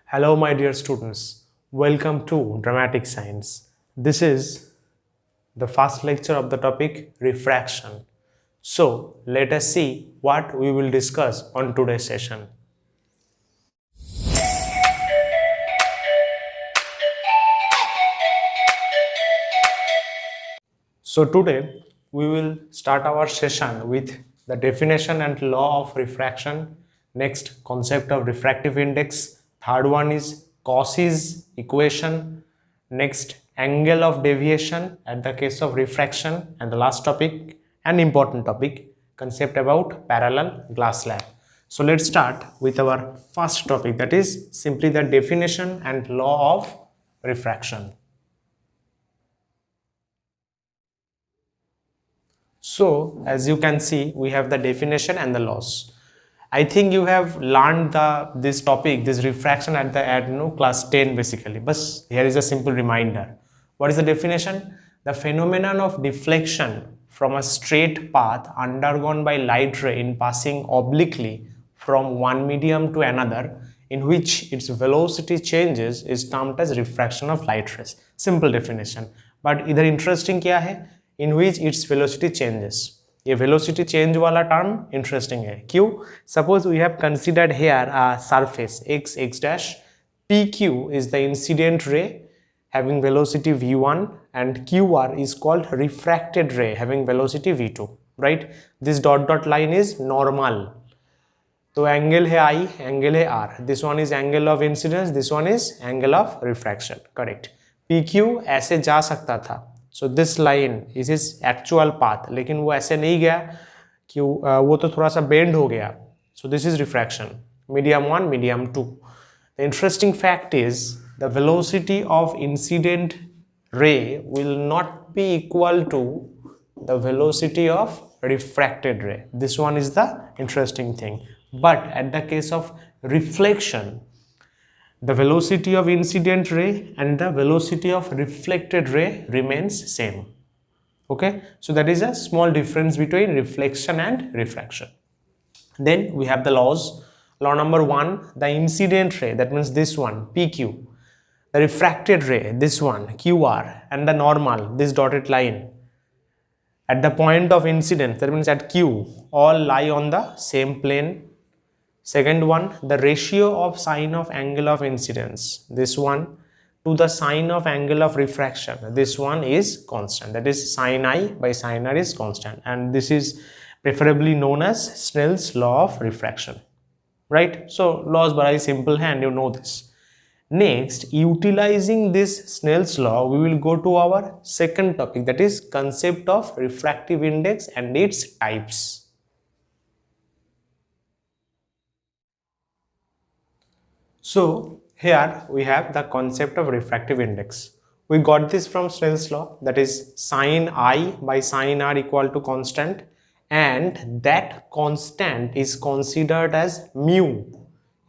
Hello, my dear students. Welcome to Dramatic Science. This is the first lecture of the topic refraction. So, let us see what we will discuss on today's session. So, today we will start our session with the definition and law of refraction. Next, concept of refractive index. Third one is Cauchy's equation. Next, angle of deviation at the case of refraction. And the last topic, an important topic, concept about parallel glass slab. So let's start with our first topic, that is simply the definition and law of refraction. So as you can see, we have the definition and the laws. I think you have learned this topic, this refraction at class 10 basically. But here is a simple reminder. What is the definition? The phenomenon of deflection from a straight path undergone by light ray in passing obliquely from one medium to another, in which its velocity changes, is termed as refraction of light rays. Simple definition. But इधर interesting क्या है? In which its velocity changes. ये velocity change वाला term interesting है. क्यों? Suppose we have considered here a surface x dash. PQ is the incident ray having velocity v1 and QR is called refracted ray having velocity v2. Right? This dot line is normal. तो angle है I, angle है R. This one is angle of incidence, this one is angle of refraction. Correct. PQ ऐसे जा सकता था. So this line is his actual path, लेकिन वो ऐसे नहीं गया कि वो तो थोड़ा सा bend हो गया. So this is refraction. Medium 1, medium 2. The interesting fact is the velocity of incident ray will not be equal to the velocity of refracted ray. This one is the interesting thing. But at the case of reflection, the velocity of incident ray and the velocity of reflected ray remains same. Okay, so that is a small difference between reflection and refraction. Then we have the laws. Law number 1, the incident ray, that means this one, PQ, the refracted ray, this one, QR, and the normal, this dotted line, at the point of incidence, that means at Q, all lie on the same plane. Second one, the ratio of sine of angle of incidence, this one, to the sine of angle of refraction, this one is constant, that is sin I by sin R is constant, and this is preferably known as Snell's law of refraction. Right? So laws very simple and you know this. Next, utilizing this Snell's law, we will go to our second topic, that is concept of refractive index and its types. So here we have the concept of refractive index. We got this from Snell's law, that is sin I by sin R equal to constant, and that constant is considered as mu.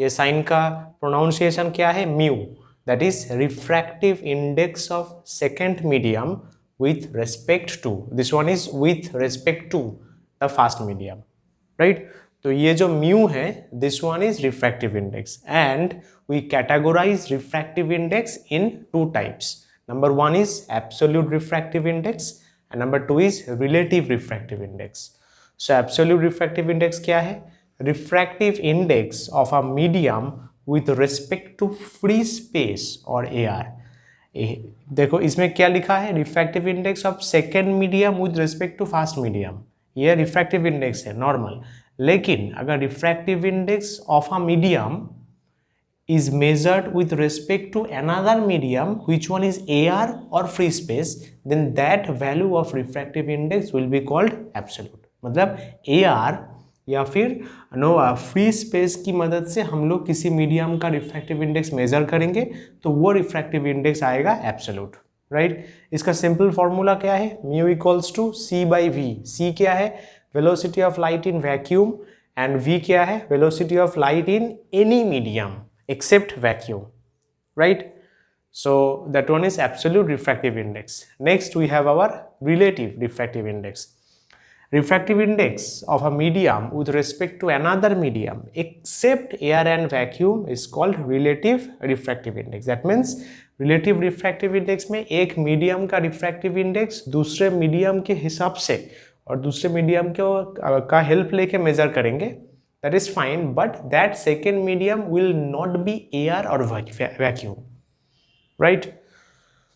ये sin का pronunciation क्या है? Mu. That is refractive index of second medium with respect to, this one is with respect to the first medium. Right? तो ये जो mu है, this one is refractive index, and we categorize refractive index in two types. Number 1 is absolute refractive index and number 2 is relative refractive index. So absolute refractive index क्या है? Refractive index of a medium with respect to free space or air. देखो इसमें क्या लिखा है? Refractive index of second medium with respect to first medium. ये refractive index है normal. लेकिन अगर refractive index of a medium is measured with respect to another medium, which one is air or free space, then that value of refractive index will be called absolute. मतलब air या फिर free space की मदद से हम लोग किसी medium का रिफ्रैक्टिव इंडेक्स मेजर करेंगे तो वो रिफ्रैक्टिव इंडेक्स आएगा एब्सोल्यूट. राइट? इसका सिंपल फॉर्मूला क्या है? Mu equals to C by V. C क्या है? Velocity of light in vacuum, and V क्या है? Velocity of light in any medium except vacuum. Right? So that one is absolute refractive index. Next we have our relative refractive index. refractive index of a medium with respect to another medium except air and vacuum is called relative refractive index. That means relative refractive index में एक medium का refractive index दूसरे medium के हिसाब से और दूसरे medium का हेल्प लेके मेजर करेंगे, that is fine, but that second medium will not be air or vacuum, right?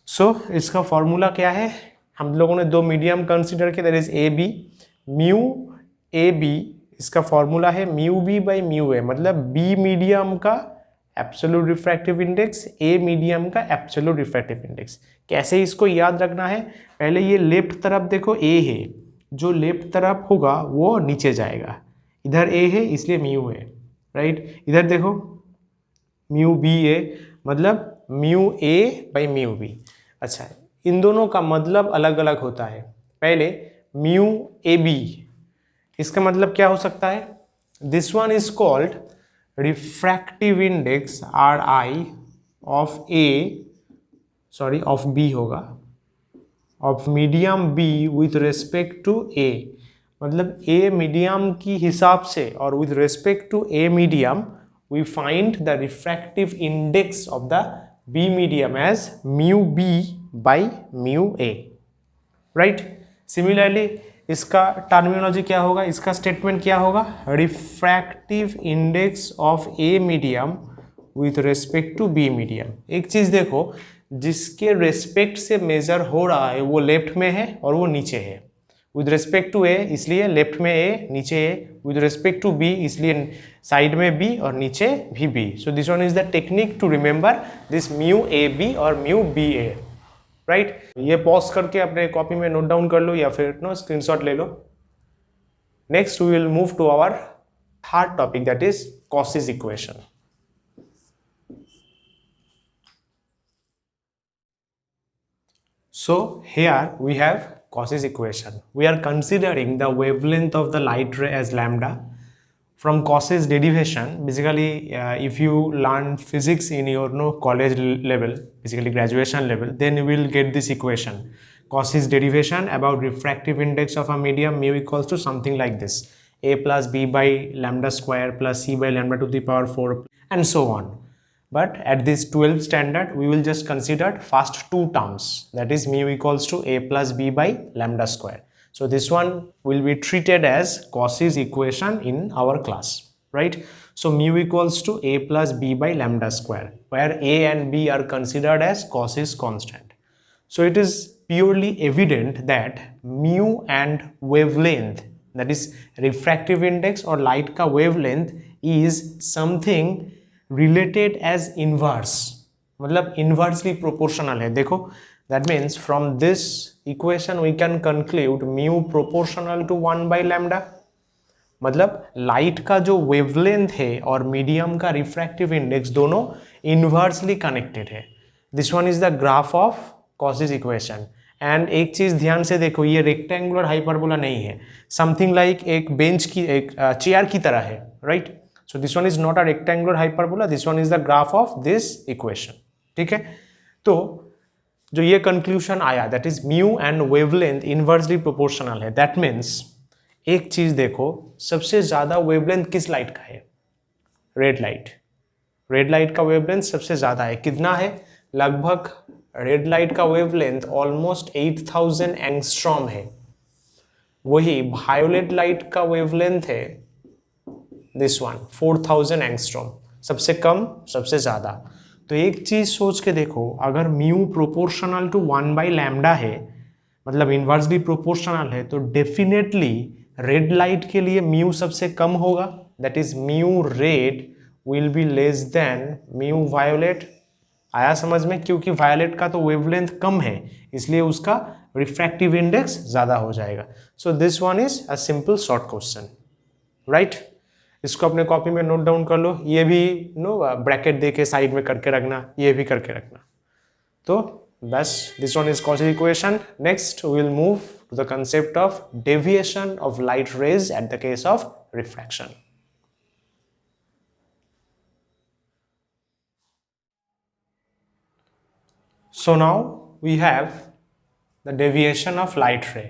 So इसका फॉर्मूला क्या है? हम लोगों ने दो मीडियम कंसिडर किया, that is A B, mu A B, इसका फॉर्मूला है mu B by mu A, मतलब बी मीडियम का absolute refractive index, A medium का एब्सोल्यूट रिफ्रैक्टिव इंडेक्स। कैसे इसको याद रखना है? पहले ये लेफ्ट तरफ देखो ए है, जो लेफ्ट तरफ होगा वो नीचे जाएगा, इधर ए है इसलिए म्यू है, राइट? इधर देखो म्यू बी ए, मतलब mu A by mu B. अच्छा, इन दोनों का मतलब अलग अलग होता है। पहले म्यू ए बी, इसका मतलब क्या हो सकता है? This one is called refractive index R I of A, sorry of B होगा, of medium B with respect to A, मतलब ए मीडियम की हिसाब से और with respect to a medium we find the refractive index of the B medium as mu B by mu A, right? Similarly इसका terminology क्या होगा, इसका statement क्या होगा? Refractive index of a medium with respect to B medium. एक चीज देखो, जिसके रेस्पेक्ट से मेजर हो रहा है वो लेफ्ट में है और वो नीचे है। विद रेस्पेक्ट टू ए इसलिए लेफ्ट में ए, नीचे A, with respect to B इसलिए साइड में बी और नीचे भी B. So this one is the technique to remember this mu A B और म्यू बी ए, राइट? ये पॉज करके अपने कॉपी में नोट डाउन कर लो या फिर नो स्क्रीनशॉट ले लो। Next we will move to our third topic, that is Cauchy's equation. So here we have Cauchy's equation. We are considering the wavelength of the light ray as lambda. From Cauchy's derivation, basically if you learn physics in your college level, basically graduation level, then you will get this equation. Cauchy's derivation about refractive index of a medium mu equals to something like this: a plus b by lambda square plus c by lambda to the power 4 and so on. But at this 12th standard, we will just consider first two terms, that is mu equals to a plus b by lambda square. So this one will be treated as Cauchy's equation in our class, right? So mu equals to a plus b by lambda square, where a and b are considered as Cauchy's constant. So it is purely evident that mu and wavelength, that is refractive index or light ka wavelength, is something related as inverse, मतलब inversely proportional है। देखो, that means from this equation we can conclude mu proportional to 1 by lambda, मतलब light का जो wavelength है और medium का refractive index दोनों इनवर्सली कनेक्टेड है। This one is the graph of Cauchy's equation. And एक चीज ध्यान से देखो, ये रेक्टेंगुलर हाइपरबोला नहीं है, समथिंग लाइक एक बेंच की, एक चेयर की तरह है, right? So this one is not a rectangular hyperbola, this one is the graph of this equation, ठीक है? तो जो ये conclusion आया, that is mu and wavelength inversely proportional है, that means एक चीज देखो, सबसे ज्यादा wavelength किस लाइट का है? Red light. रेड लाइट का wavelength सबसे ज्यादा है, कितना है? लगभग रेड लाइट का wavelength ऑलमोस्ट 8000 एंगस्ट्रॉम है। वही वायोलेट लाइट का wavelength है दिस वन 4000 एंगस्ट्रॉम, सबसे कम सबसे ज्यादा। तो एक चीज सोच के देखो, अगर mu proportional to 1 by lambda है, मतलब इनवर्सली प्रोपोर्शनल है, तो डेफिनेटली रेड लाइट के लिए म्यू सबसे कम होगा, that is mu red will be less than mu violet. आया समझ में? क्योंकि वायोलेट का तो वेवलेंथ कम है, इसलिए उसका रिफ्रैक्टिव इंडेक्स ज्यादा हो जाएगा। सो this one is a simple short question, right? इसको अपने कॉपी में नोट डाउन कर लो, ये भी ब्रैकेट दे के साइड में करके रखना, ये भी करके रखना। तो बस this one is Cauchy's equation. Next we will move to the concept of deviation of light rays at the case of refraction. So now we have the deviation of light ray.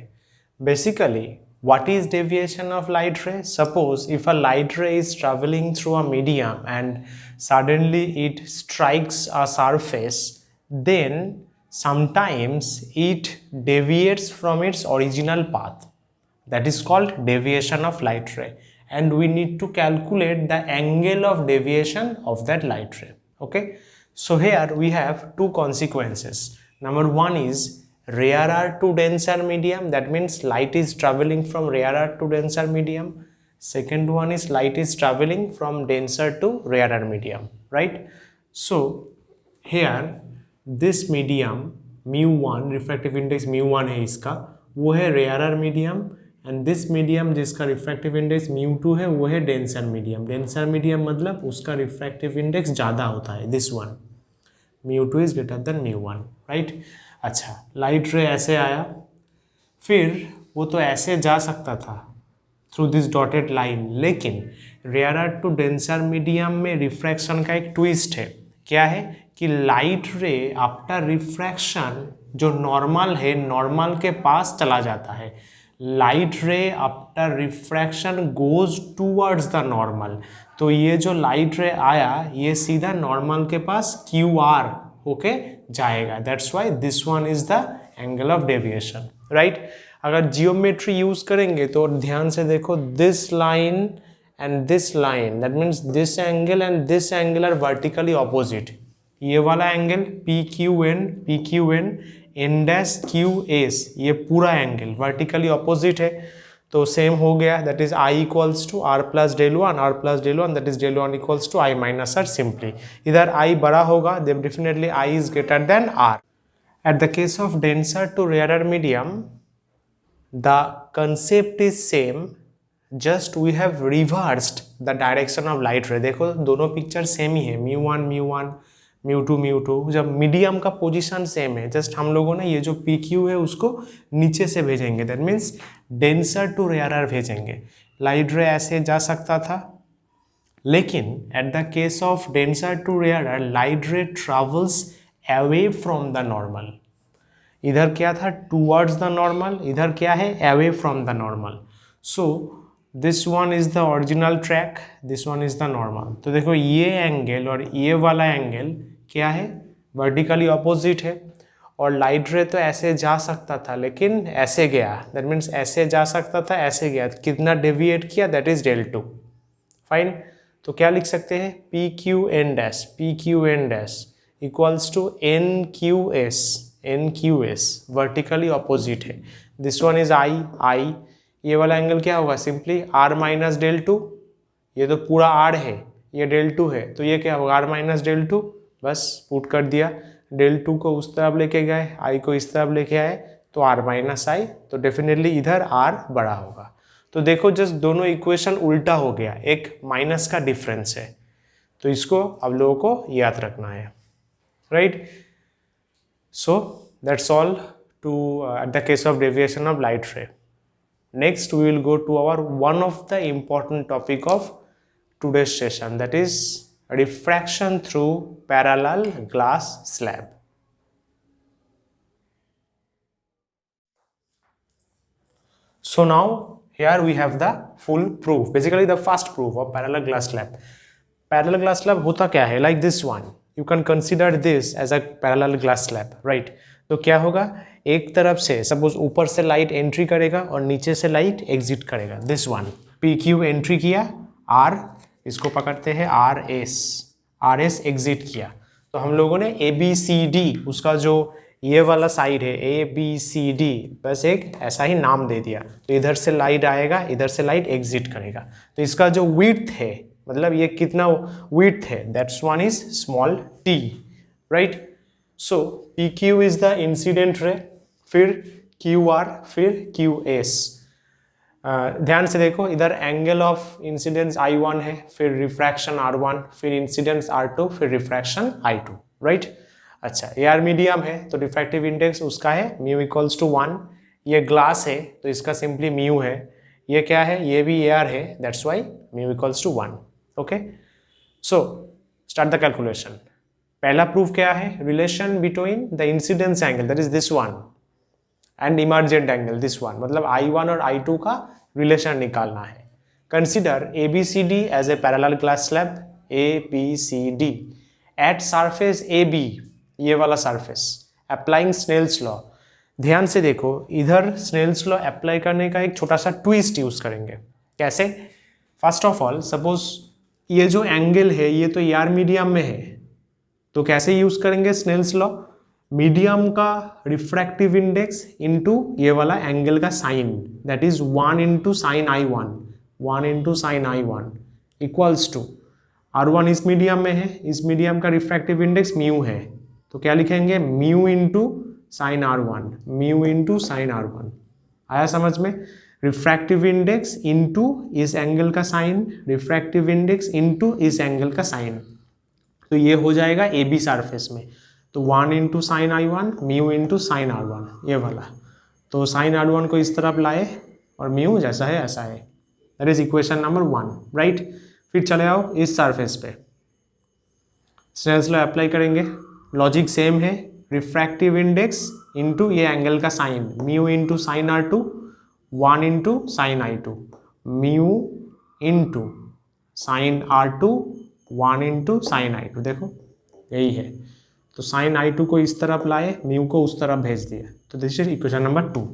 Basically What is deviation of light ray? Suppose if a light ray is traveling through a medium and suddenly it strikes a surface, then sometimes it deviates from its original path. That is called deviation of light ray, and we need to calculate the angle of deviation of that light ray. Okay, so here we have two consequences. Number one is rarer to denser medium, that means light is traveling from rarer to denser medium. Second one is light is traveling from denser to rarer medium, right? So here this medium mu1, refractive index mu1 है इसका, वो है rarer medium, and this medium जिसका refractive index mu2 है वो है denser medium. Denser medium मतलब उसका रिफ्रैक्टिव इंडेक्स ज़्यादा होता है, this one mu2 is greater then mu1, right. अच्छा, लाइट रे ऐसे आया, फिर वो तो ऐसे जा सकता था थ्रू दिस डॉटेड लाइन, लेकिन रेयरर टू डेंसर मीडियम में रिफ्रैक्शन का एक ट्विस्ट है. क्या है कि लाइट रे आफ्टर रिफ्रैक्शन जो नॉर्मल है, नॉर्मल के पास चला जाता है. लाइट रे after refraction goes towards the normal. तो ये जो लाइट रे आया ये सीधा नॉर्मल के पास QR होके जाएगा. That's why this one is the angle of deviation, right. अगर जियोमेट्री यूज करेंगे तो ध्यान से देखो, this line and this line, that means this angle and this angle are vertically opposite. ये वाला angle PQN N dash QS, ये पूरा एंगल वर्टिकली ऑपोजिट है. तो सेम हो गया, that is I equals to R plus del one, that is del one equals to I minus R. Simply इधर I बड़ा होगा, then definitely I is greater than R. At the case of denser to rarer medium the concept is same, just we have reversed the direction of light ray. देखो दोनों picture same ही है, mu1 mu2. जब medium का position same है, just हम लोगों ने ये जो PQ है उसको नीचे से भेजेंगे, that means denser to rarer भेजेंगे. लाइट रे ऐसे जा सकता था, लेकिन at the case of denser to rarer light ray travels away from the normal. इधर क्या था, टूवर्ड्स द नॉर्मल, इधर क्या है, away from the normal. So this one is the original track, this one is the normal. तो देखो ये angle और ये वाला एंगल क्या है, वर्टिकली ऑपोजिट है. और लाइट रे तो ऐसे जा सकता था लेकिन ऐसे गया, दैट मीन्स ऐसे जा सकता था ऐसे गया, कितना डेविएट किया, दैट इज डेल 2. फाइन. तो क्या लिख सकते हैं, PQN dash equals to NQS vertically opposite है. This one is I. ये वाला एंगल क्या होगा, सिंपली R माइनस डेल 2. ये तो पूरा R है, ये डेल 2 है, तो ये क्या होगा, R माइनस डेल 2. बस पुट कर दिया, डेल 2 को उस तरफ लेके गए, I को इस तरफ लेके आए, तो R माइनस I, तो डेफिनेटली इधर R बड़ा होगा. तो देखो जस्ट दोनों इक्वेशन उल्टा हो गया, एक माइनस का डिफरेंस है. तो इसको अब लोगों को याद रखना है, right. So that's all to at the case of deviation of light ray. Next we will go to our one of the important topic of today's session, that is refraction through parallel glass slab. So now here we have the full proof, basically the first proof of parallel glass slab. Parallel glass slab होता क्या है, like this one, you can consider this as a parallel glass slab, right. तो क्या होगा, एक तरफ से suppose ऊपर से लाइट एंट्री करेगा और नीचे से लाइट एग्जिट करेगा. दिस वन PQ एंट्री किया, R इसको पकड़ते हैं RS एग्जिट किया. तो हम लोगों ने ABCD, उसका जो ये वाला साइड है ABCD, बस एक ऐसा ही नाम दे दिया. तो इधर से लाइट आएगा, इधर से लाइट एग्जिट करेगा. तो इसका जो विड्थ है, मतलब ये कितना विड्थ है, that's one is small t, right. So PQ is the incident ray, फिर QR, फिर QS. ध्यान से देखो, इधर एंगल ऑफ इंसिडेंस I1 है, फिर रिफ्रैक्शन R1, फिर इंसिडेंस R2, फिर रिफ्रैक्शन I2, राइट. अच्छा, AR मीडियम है तो रिफ्रैक्टिव इंडेक्स उसका है म्यू इक्वल्स टू 1. ये ग्लास है तो इसका सिंपली म्यू है. ये क्या है, ये भी AR है, that's why mu equals to 1. Okay, so start the calculation. पहला प्रूफ क्या है, relation between the incidence angle, that is this one, and emergent angle this one, मतलब I1 और I2 का रिलेशन निकालना है. Consider ABCD as a parallel glass slab, ABCD at surface AB, ये वाला सरफेस, अप्लाइंग स्नेल्स लॉ. ध्यान से देखो, इधर स्नेल्स लॉ अप्लाई करने का एक छोटा सा ट्विस्ट यूज करेंगे. कैसे? फर्स्ट ऑफ ऑल सपोज ये जो एंगल है ये तो यार मीडियम में है, तो कैसे यूज करेंगे स्नेल्स लॉ? मीडियम का रिफ्रैक्टिव इंडेक्स इनटू ये वाला एंगल का sine, that is 1 into sine I1, 1 into sine I1 equals to R1 इस मीडियम में है, इस मीडियम का रिफ्रैक्टिव इंडेक्स म्यू है, तो क्या लिखेंगे? Mu into sign R1, mu into sign R1. आया समझ में? रिफ्रैक्टिव इंडेक्स इंटू इस एंगल का साइन, रिफ्रैक्टिव इंडेक्स इंटू इस एंगल का साइन, तो ये हो जाएगा AB सरफेस में. तो 1 into sine I1, mu into sign R1, ये वाला. तो साइन R1 को इस तरफ लाए और म्यू जैसा है ऐसा है. That is equation number 1, right. फिर चले आओ इस सरफेस पे, स्नेल्स लॉ अप्लाई करेंगे. लॉजिक सेम है, रिफ्रैक्टिव इंडेक्स इंटू ये एंगल का sine, mu into sine R2, 1 into sine I2, mu into sine R2, 1 into sine I2. देखो यही है. तो साइन I2 को इस तरफ लाए, म्यू को उस तरफ भेज दिया, तो दिस इज इक्वेशन नंबर 2.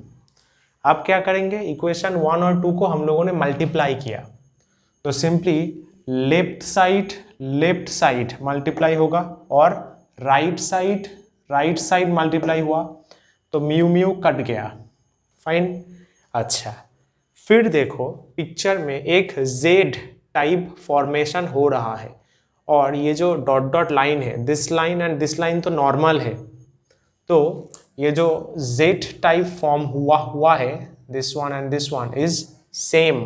अब क्या करेंगे? इक्वेशन 1 और 2 को हम लोगों ने मल्टीप्लाई किया, तो सिंपली लेफ्ट साइड मल्टीप्लाई होगा और राइट साइड मल्टीप्लाई हुआ, तो म्यू म्यू कट गया. फाइन. अच्छा, फिर देखो पिक्चर में एक Z टाइप फॉर्मेशन हो रहा है, और ये जो डॉट डॉट लाइन है, this line and this line तो नॉर्मल है, तो ये जो Z टाइप फॉर्म हुआ है, this one and this one is same,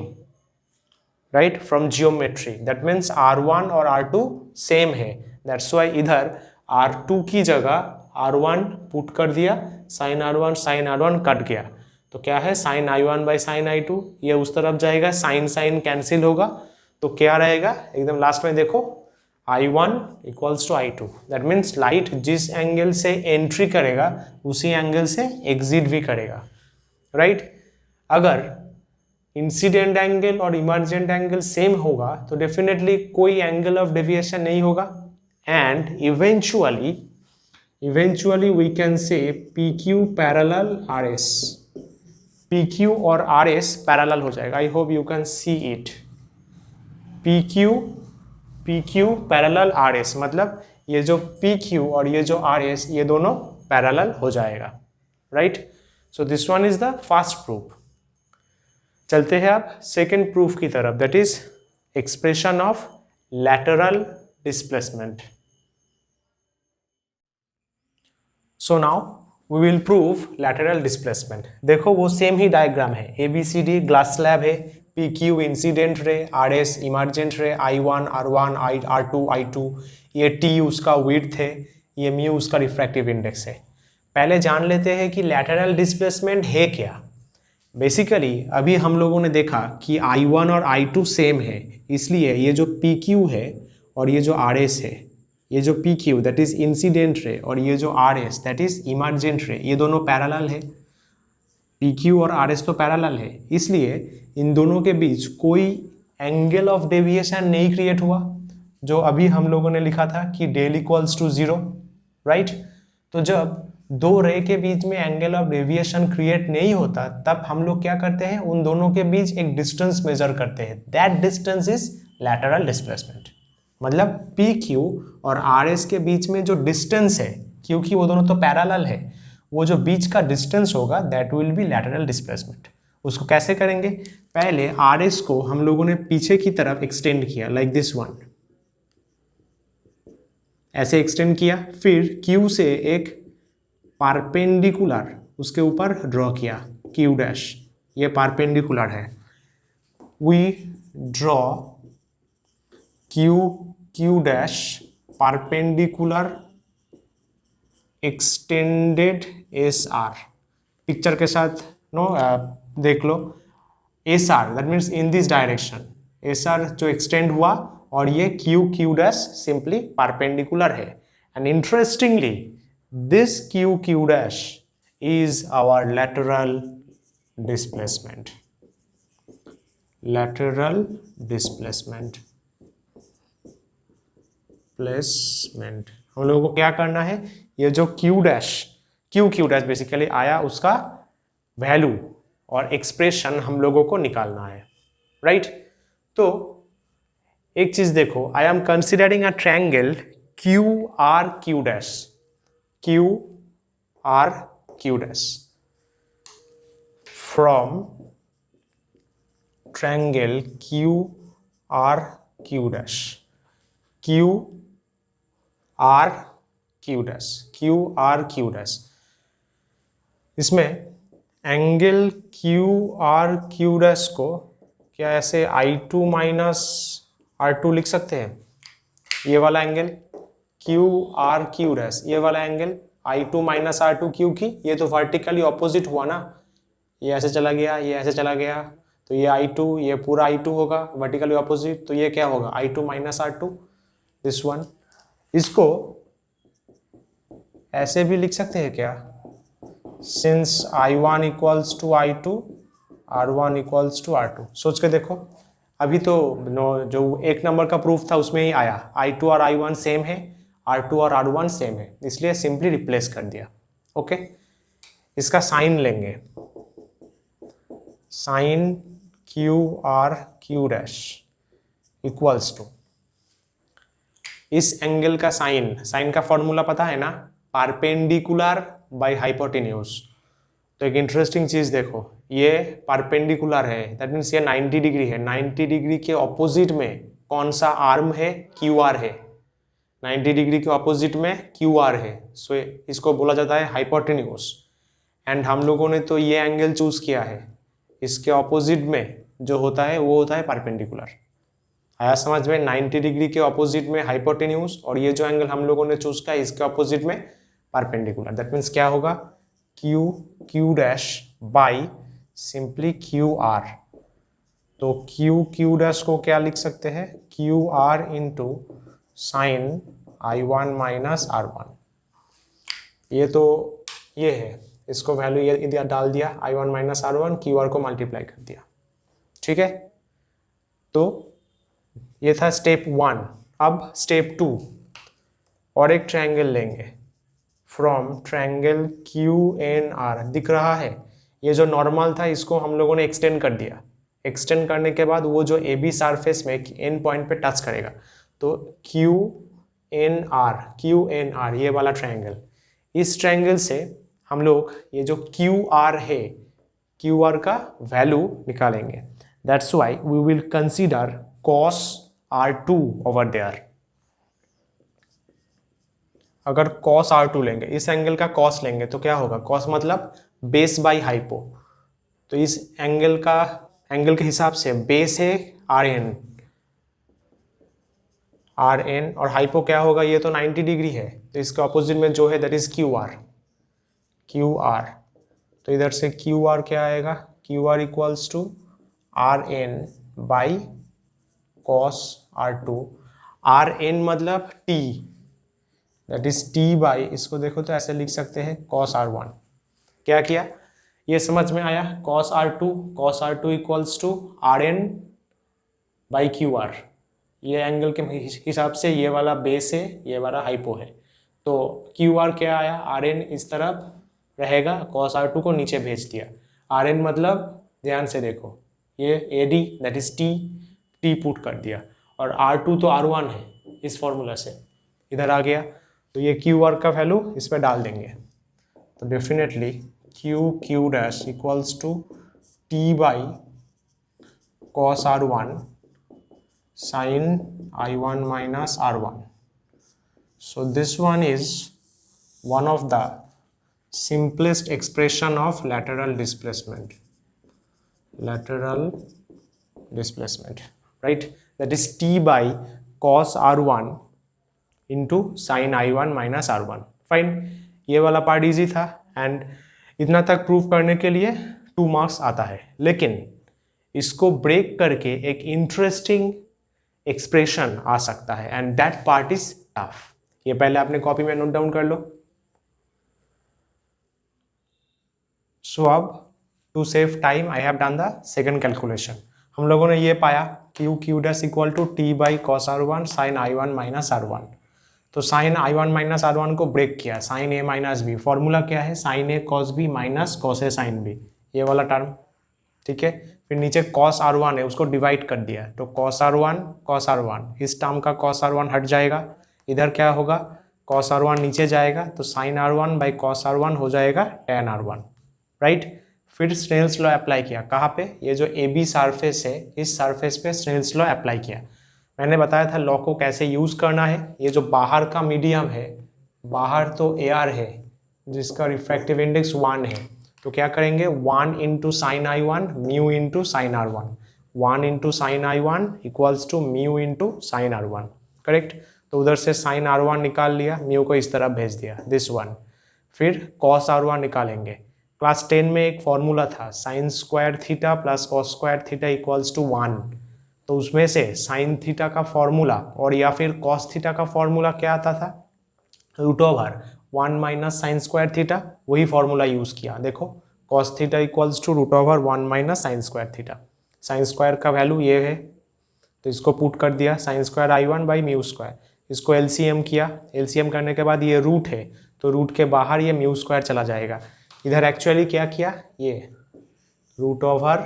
right, from geometry. That means R1 और R2 सेम है. दैट्स वाई इधर R2 की जगह R1 पुट कर दिया, साइन R1 कट गया, तो क्या है? Sign I1 by sine I2, ये उस तरफ जाएगा, साइन कैंसिल होगा, तो क्या रहेगा? एकदम लास्ट में देखो, I1 equals to I2. That means light जिस एंगल से एंट्री करेगा उसी एंगल से एग्जिट भी करेगा, राइट. अगर इंसिडेंट एंगल और इमर्जेंट एंगल सेम होगा तो डेफिनेटली कोई एंगल ऑफ डेविएशन नहीं होगा, and eventually we can say PQ parallel RS, PQ और RS पैरेलल हो जाएगा. I hope you can see it. PQ parallel RS, मतलब ये जो PQ और ये जो RS ये दोनों पैरेलल हो जाएगा, right. So this one is the first proof. चलते हैं आप सेकेंड प्रूफ की तरफ, that is expression of lateral displacement. So now we will prove lateral displacement. देखो वो सेम ही डायग्राम है, ABCD ग्लास स्लैब है, PQ incident ray, RS emergent ray, I1 R1 R2 I2, ये T उसका width है, ये म्यू उसका रिफ्रैक्टिव इंडेक्स है. पहले जान लेते हैं कि लैटरल डिस्प्लेसमेंट है क्या. बेसिकली अभी हम लोगों ने देखा कि I1 और I2 सेम है, इसलिए ये जो PQ है और ये जो RS है, ये जो PQ that is incident ray और ये जो RS दैट इज इमर्जेंट रे, ये दोनों पैरेलल है. PQ और RS तो पैरेलल है, इसलिए इन दोनों के बीच कोई एंगल ऑफ डेविएशन नहीं क्रिएट हुआ, जो अभी हम लोगों ने लिखा था कि डेल इक्वल्स टू 0, राइट. तो जब दो रे के बीच में एंगल ऑफ डेविएशन क्रिएट नहीं होता, तब हम लोग क्या करते हैं? उन दोनों के बीच एक डिस्टेंस मेजर करते हैं. That distance is lateral displacement. मतलब PQ और RS के बीच में जो डिस्टेंस है, क्योंकि वो दोनों तो पैरेलल है, वो जो बीच का डिस्टेंस होगा that will be lateral displacement. उसको कैसे करेंगे? पहले RS को हम लोगों ने पीछे की तरफ एक्सटेंड किया, लाइक दिस वन, ऐसे एक्सटेंड किया. फिर Q से एक परपेंडिकुलर उसके ऊपर ड्रॉ किया, Q डैश, ये परपेंडिकुलर है. We draw Q dash perpendicular extended SR. Picture के साथ देख लो, SR that means in this direction, SR जो एक्सटेंड हुआ, और ये Q डैश सिंपली परपेंडिकुलर है. And interestingly this Q dash is our lateral displacement. Lateral displacement. Placement हम लोगों को क्या करना है, ये जो क्यू डैश बेसिकली आया उसका वैल्यू और एक्सप्रेशन हम लोगों को निकालना है, राइट। तो एक चीज देखो, I am considering a triangle Q R Q dash from triangle Q R Q dash. इसमें एंगल क्यू डैश को क्या ऐसे I2 माइनस R2 लिख सकते हैं? ये वाला एंगल क्यू डैश, ये वाला एंगल I2 माइनस R2, क्योंकि ये तो वर्टिकली ऑपोजिट हुआ ना, ये ऐसे चला गया, ये ऐसे चला गया, तो ये I2, ये पूरा I2 होगा वर्टिकली ऑपोजिट, तो ये क्या होगा I2 minus R2, this one. इसको ऐसे भी लिख सकते हैं क्या, since I1 equals to I2, R1 equals to R2। सोच के देखो, अभी तो जो एक नंबर का प्रूफ था उसमें ही आया I2 और I1 सेम है, R2 और R1 सेम है, इसलिए सिंपली रिप्लेस कर दिया। ओके, इसका साइन लेंगे, sine Q dash equals to, इस एंगल का साइन का फॉर्मूला पता है ना, परपेंडिकुलर बाय हाइपोटेन्यूज। तो एक इंटरेस्टिंग चीज देखो, ये परपेंडिकुलर है, दैट मीन्स ये 90 डिग्री है, 90 डिग्री के ऑपोजिट में कौन सा आर्म है, क्यू आर है, 90 डिग्री के ऑपोजिट में क्यू आर है, सो इसको बोला जाता है हाइपोटेन्यूज। एंड हम लोगों ने तो ये एंगल चूज किया है, इसके ऑपोजिट में जो होता है वो होता है परपेंडिकुलर। आया समझ में, 90 डिग्री के ऑपोजिट में हाइपोटेन्यूज, और ये जो एंगल हम लोगों ने चूज किया इसके ऑपोजिट में परपेंडिकुलर। दैट मीन्स क्या होगा, Q dash by simply Q R. तो क्यू डैश को क्या लिख सकते हैं, Q R into sine I1 minus R1। ये तो ये है, इसको वैल्यू ये डाल दिया, I1 minus R1, Q R को मल्टीप्लाई कर दिया, ठीक है। तो ये था स्टेप 1। अब स्टेप 2, और एक ट्रायंगल लेंगे फ्रॉम ट्रायंगल QNR, दिख रहा है, ये जो नॉर्मल था इसको हम लोगों ने एक्सटेंड कर दिया, एक्सटेंड करने के बाद वो जो AB सरफेस में एन पॉइंट पे टच करेगा, तो QNR ये वाला ट्रायंगल, इस ट्रायंगल से हम लोग ये जो QR है, QR का वैल्यू निकालेंगे। That's why we will consider cos R2 over there. अगर cos R2 लेंगे, इस एंगल का cos लेंगे तो क्या होगा, cos मतलब बेस बाई हाइपो, तो इस एंगल के हिसाब से बेस है RN और हाइपो क्या होगा, ये तो 90 डिग्री है, तो इसके ऑपोजिट में जो है दैट इज QR। तो इधर से QR क्या आएगा, QR equals to RN by cos R2। RN मतलब T, that is T by, इसको देखो तो ऐसे लिख सकते हैं cos R1। क्या किया, ये समझ में आया, cos R2 equals to RN by QR। ये एंगल के हिसाब से ये वाला बेस है, ये वाला हाइपो है, तो QR क्या आया, RN इस तरफ रहेगा, cos R2 को नीचे भेज दिया। RN मतलब ध्यान से देखो, ये AD that is T put कर दिया, और R2 तो R1 है, इस फॉर्मूला से इधर आ गया, तो ये QR का वैल्यू इस पर डाल देंगे, तो definitely Q dash equals to T by cos R1 sin I1 minus R1. So this one is one of the simplest expression of lateral displacement. Lateral displacement, right? That is T by cos R1 into sin I1 minus R1. Fine. ये वाला part easy था, and इतना तक prove करने के लिए 2 marks आता है, लेकिन इसको ब्रेक करके एक इंटरेस्टिंग एक्सप्रेशन आ सकता है, and that part is tough. ये पहले आपने कॉपी में नोट डाउन कर लो। सो अब to save time I have done the second calculation. हम लोगों ने ये पाया Q Q dash equal to T by cos R one sine I one minus R one. तो sine I one minus R one को break किया, sine A minus B, formula क्या है sine A cos B minus cos A sine B, ये वाला term, ठीक है। फिर नीचे कॉस आर वन है उसको डिवाइड कर दिया, तो कॉस आर वन, इस टर्म का कॉस आर वन हट जाएगा, इधर क्या होगा कॉस आर वन नीचे जाएगा, तो sine R one by cos R one हो जाएगा टेन आर वन, राइट। फिर स्नेल्स लॉ अप्लाई किया, कहाँ पे, ये जो ए बी सरफेस है इस सरफेस पे स्नेल्स लॉ अप्लाई किया। मैंने बताया था लॉ को कैसे यूज करना है। ये जो बाहर का मीडियम है, बाहर तो एयर है जिसका रिफ्रैक्टिव इंडेक्स 1 है, तो क्या करेंगे 1 into sine I one mu into sine R one, 1 into sine I one equals to mu into sine R one, correct. तो उधर से साइन आर वन निकाल लिया, म्यू को इस तरफ भेज दिया, दिस वन। फिर कॉस आर वन निकालेंगे। क्लास 10 में एक फॉर्मूला था sine square theta plus cos square theta equals to 1, तो उसमें से साइन थीटा का फॉर्मूला और या फिर कॉस थीटा का फॉर्मूला क्या आता था, root over 1 minus sine square theta, वही फॉर्मूला यूज किया। देखो cos theta equals to root over 1 minus sine square थीटा, साइन स्क्वायर का वैल्यू ये है तो इसको पुट कर दिया sine square I one by mu square, इसको एलसीएम किया, एलसीएम करने के बाद ये रूट है तो रूट के बाहर ये म्यू स्क्वायर चला जाएगा। इधर एक्चुअली क्या किया, ये root over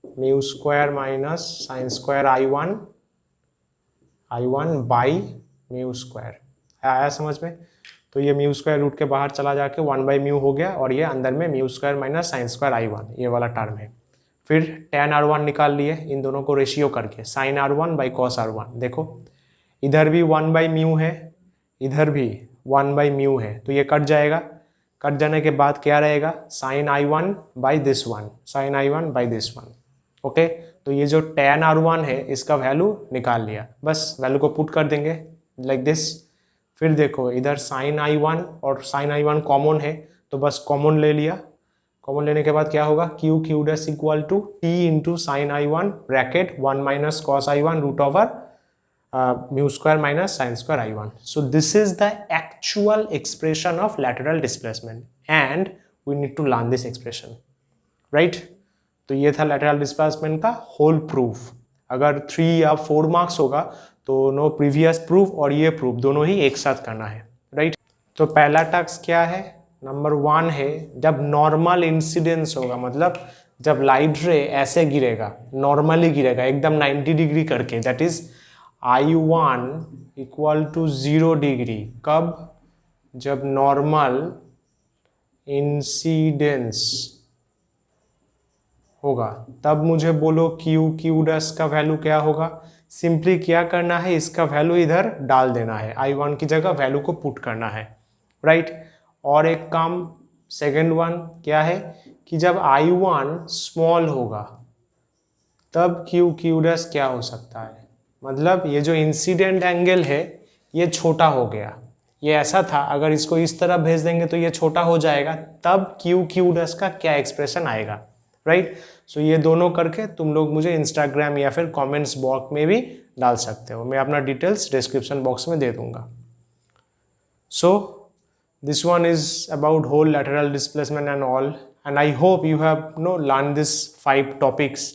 mu square minus sine square I one by mu square, आया समझ में। तो ये म्यू स्क्वायर रूट के बाहर चला जाके 1 बाई म्यू हो गया और ये अंदर में mu square minus sine square I one, ये वाला टर्म है। फिर टेन आर वन निकाल लिए इन दोनों को रेशियो करके, sine R one by cos R one. देखो इधर भी 1 बाई म्यू है, इधर भी 1 बाई म्यू है, तो ये कट जाएगा। कट जाने के बाद क्या रहेगा sine I one by this one, sine I one by this one, okay. तो ये जो tan आर वन है इसका वैल्यू निकाल लिया, बस वैल्यू को पुट कर देंगे लाइक दिस। फिर देखो इधर साइन आई वन और साइन आई वन कॉमन है तो बस कॉमन ले लिया, कॉमन लेने के बाद क्या होगा Q Q dash equal to T into sine I one bracket 1 minus cos I one root over mu square minus sine square I one. So this is the actual expression of lateral displacement and we need to learn this expression, right. तो ये था lateral displacement का whole proof. अगर 3 या 4 marks होगा तो no previous proof और ये प्रूफ दोनों ही एक साथ करना है, राइट। तो पहला टास्क क्या है, नंबर 1 है जब नॉर्मल इंसिडेंस होगा, मतलब जब लाइट रे ऐसे गिरेगा, नॉर्मली गिरेगा एकदम 90 डिग्री करके, that is I1 equal to 0 degree. कब, जब नॉर्मल इंसिडेंस होगा, तब मुझे बोलो क्यू क्यू डैश का वैल्यू क्या होगा। सिंपली क्या करना है, इसका वैल्यू इधर डाल देना है, I1 की जगह वैल्यू को पुट करना है, राइट। और एक काम सेकेंड वन क्या है कि जब I1 स्मॉल होगा तब क्यू क्यू डैश क्या हो सकता है, मतलब ये जो इंसिडेंट एंगल है ये छोटा हो गया, ये ऐसा था, अगर इसको इस तरह भेज देंगे तो ये छोटा हो जाएगा, तब क्यू क्यू डैश का क्या एक्सप्रेशन आएगा, राइट। सो ये दोनों करके तुम लोग मुझे इंस्टाग्राम या फिर कमेंट्स बॉक्स में भी डाल सकते हो, मैं अपना डिटेल्स डिस्क्रिप्शन बॉक्स में दे दूंगा। So this one is about whole lateral displacement and all, and I hope you have learned this 5 topics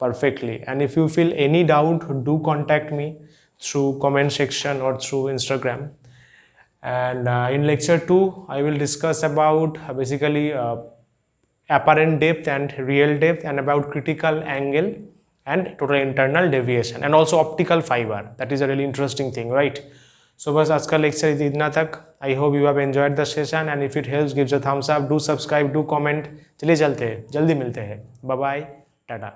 perfectly, and if you feel any doubt do contact me through comment section or through Instagram. And in lecture 2 I will discuss about basically apparent depth and real depth, and about critical angle and total internal deviation, and also optical fiber, that is a really interesting thing, right. So बस आज का lecture इतना तक। I hope you have enjoyed the session, and if it helps gives a thumbs up, do subscribe, do comment। चलिए चलते हैं, जल्दी मिलते हैं, बाय बाय, टाटा।